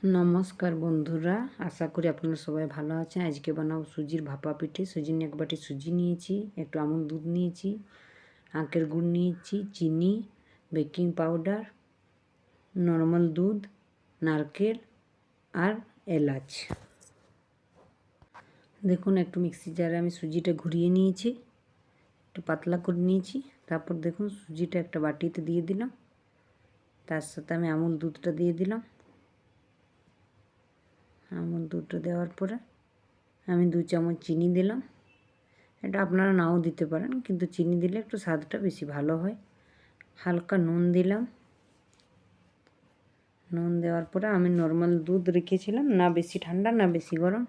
নমস্কার বন্ধুরা, আশা করি আপনারা সবাই ভালো আছেন। আজকে বানাবো সুজির ভাপা পিঠে। সুজি নিয়ে এক বাটি সুজি নিয়েছি, একটু আমুল দুধ নিয়েছি, আখের গুড় নিয়েছি, চিনি, বেকিং পাউডার, নর্মাল দুধ, নারকেল আর এলাচ। দেখুন একটু মিক্সি জারে আমি সুজিটা ঘুরিয়ে নিয়েছি, একটু পাতলা করে নিয়েছি। তারপর দেখুন সুজিটা একটা বাটিতে দিয়ে দিলাম, তার সাথে আমি আমুল দুধটা দিয়ে দিলাম। আমুল দুধটা দেওয়ার পরে আমি 2 চামচ চিনি দিলাম। এটা আপনারা নাও দিতে পারেন, কিন্তু চিনি দিলে একটু স্বাদটা বেশি ভালো হয়। হালকা নুন দিলাম। নুন দেওয়ার পরে আমি নর্মাল দুধ রেখেছিলাম, না বেশি ঠান্ডা না বেশি গরম,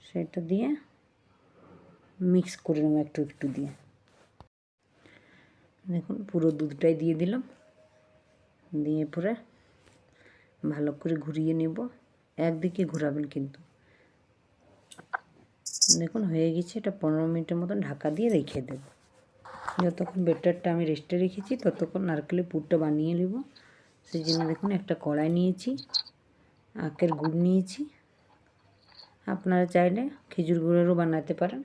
সেটা দিয়ে মিক্স করে নেব একটু একটু দিয়ে। দেখুন পুরো দুধটাই দিয়ে দিলাম, দিয়ে পরে ভালো করে ঘুরিয়ে নেব। একদিকে ঘোরাবেন কিন্তু। দেখুন হয়ে গেছে। এটা 15 মিনিটের মতন ঢাকা দিয়ে রেখে দেব। যতক্ষণ ব্যাটারটা আমি রেস্টে রেখেছি ততক্ষণ নারকেলের পুরটা বানিয়ে নেব। সেই জন্য দেখুন একটা কড়াই নিয়েছি, আখের গুড় নিয়েছি, আপনারা চাইলে খেজুর গুড়েরও বানাতে পারেন।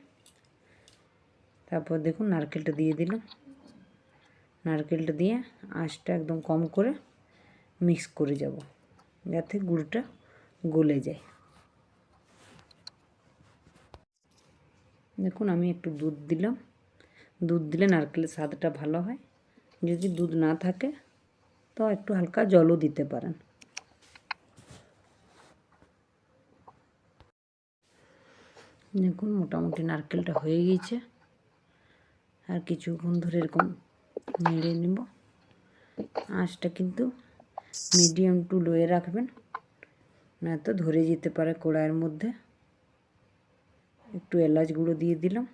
তারপর দেখুন নারকেলটা দিয়ে দিলাম। নারকেলটা দিয়ে আঁচটা একদম কম করে মিক্স করে যাব, যাতে গুড়টা গলে যায়। দেখুন আমি একটু দুধ দিলাম। দুধ দিলে নারকেলের স্বাদটা ভালো হয়। যদি দুধ না থাকে তো একটু হালকা জলও দিতে পারেন। দেখুন মোটামুটি নারকেলটা হয়ে গিয়েছে। আর কিছুক্ষণ ধরে এরকম নেড়ে নেব। আঁচটা কিন্তু মিডিয়াম টু লোয়ে রাখবেন, না তো ধরে যেতে পারে কড়াইয়ের মধ্যে। একটু এলাচ গুঁড়ো দিয়ে দিলাম।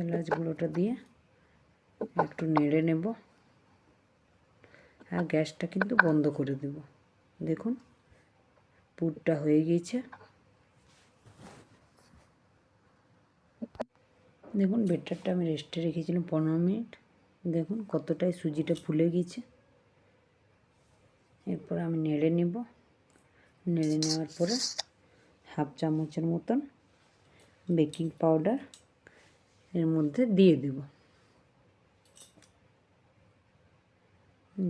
এলাচ গুঁড়োটা দিয়ে একটু নেড়ে নেব, আর গ্যাসটা কিন্তু বন্ধ করে দেব। দেখুন পুরটা হয়ে গিয়েছে। দেখুন ব্যাটারটা আমি রেস্টে রেখেছিলাম 15 মিনিট। দেখুন কতটাই সুজিটা ফুলে গিয়েছে। এরপর আমি নেড়ে নেব। নেড়ে নেওয়ার পরে হাফ চামচের মতন বেকিং পাউডার এর মধ্যে দিয়ে দেব।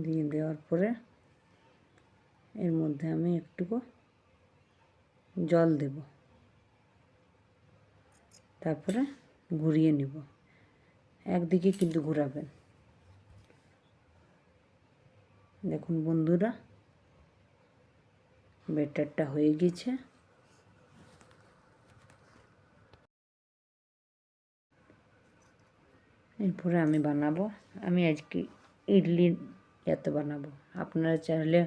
দিয়ে দেওয়ার পরে এর মধ্যে আমি একটুকু জল দেব। তারপরে ঘুরিয়ে নেব। একদিকে কিন্তু ঘোরাবেন। দেখুন বন্ধুরা ব্যাটারটা হয়ে গেছে। এরপরে আমি বানাবো। আমি আজকে ইডলি যাতে বানাবো। আপনারা চাইলে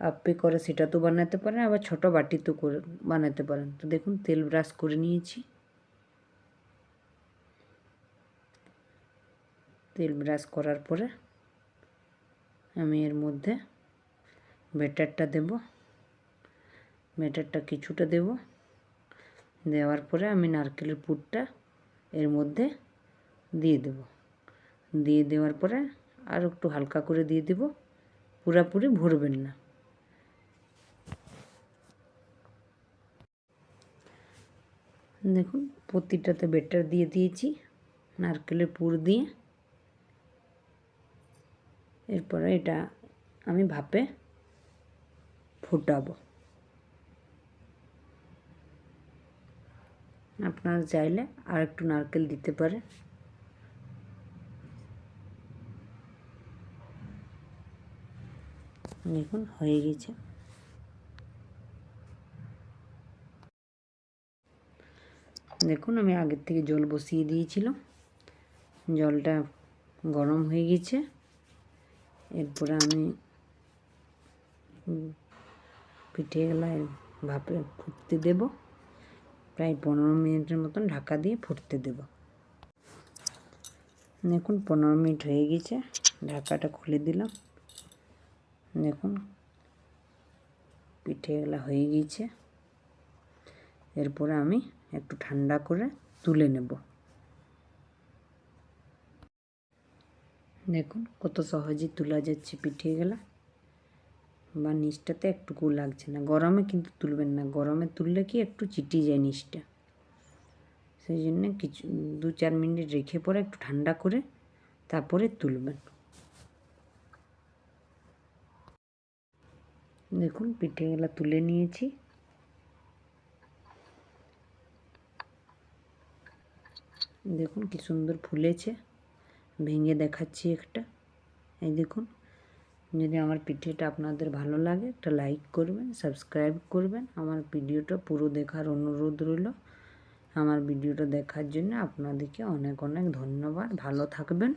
আপ্পে করে সেটা তো বানাতে পারেন, আবার ছোটো বাটিতেও করে বানাতে পারেন। তো দেখুন তেল ব্রাশ করে নিয়েছি। তেল ব্রাশ করার পরে আমি এর মধ্যে ব্যাটারটা দেব। ব্যাটারটা কিছুটা দেব। দেওয়ার পরে আমি নারকেলের পুরটা এর মধ্যে দিয়ে দেব। দিয়ে দেওয়ার পরে আর একটু হালকা করে দিয়ে দেব, পুরোপুরি ভরবেন না। দেখুন প্রতিটাতে ব্যাটার দিয়ে দিয়েছি নারকেলের পুর দিয়ে। এরপরে এটা আমি ভাপে ফুটাবো। আপনারা চাইলে আর একটু নারকেল দিতে পারেন। দেখুন হয়ে গেছে। দেখুন আমি আগের থেকে জল বসিয়ে দিয়েছিলাম, জলটা গরম হয়ে গেছে। এরপরে আমি পিঠেগুলো ভাপে ফুটতে দেব। প্রায় 15 মিনিটের মতন ঢাকা দিয়ে ফুটতে দেব। দেখুন 15 মিনিট হয়ে গেছে, ঢাকাটা খুলে দিলাম। দেখুন পিঠেগুলো হয়ে গেছে। এরপরে আমি একটু ঠান্ডা করে তুলে নেব। দেখুন কত সহজে তোলা যাচ্ছে পিঠেগুলা, বা নিচটাতে একটুকু লাগছে না। গরমে কিন্তু তুলবেন না, গরমে তুললে কি একটু চিটে যায় নিচটা। সেই জন্য কিছু 2-4 মিনিট রেখে পরে একটু ঠান্ডা করে তারপরে তুলবেন। দেখুন পিঠেগুলা তুলে নিয়েছি। দেখুন কি সুন্দর ফুলেছে, ভেঙে দেখাচ্ছি একটা। এই দেখুন, যদি আমার পিঠেটা আপনাদের ভালো লাগে একটা লাইক করবেন, সাবস্ক্রাইব করবেন। আমার ভিডিওটা পুরো দেখার অনুরোধ রইল। আমার ভিডিওটা দেখার জন্য আপনাদেরকে অনেক অনেক ধন্যবাদ। ভালো থাকবেন।